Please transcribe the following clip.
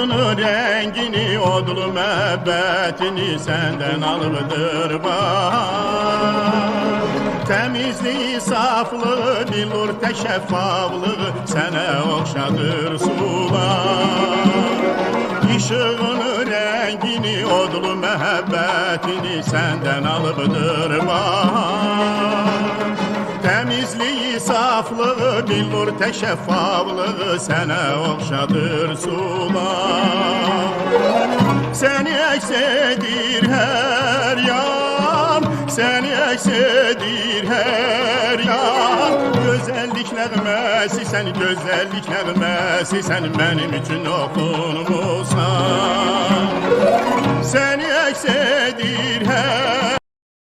Işığını, rengini, odlu müebbetini senden alıbdır bahar. Temizliği, saflığı, bilur teşeffaflığı sene okşadır sular. Işığını, rengini, odlu müebbetini senden alıbdır bahar. Temizliği, saflığı, bilur teşeffaflığı sene okşadır sular. Seni eksedir her yan, seni eksedir her yan. Güzellik nəğməsi sen, güzellik nəğməsi sen benim için okunmusan. Seni eksedir her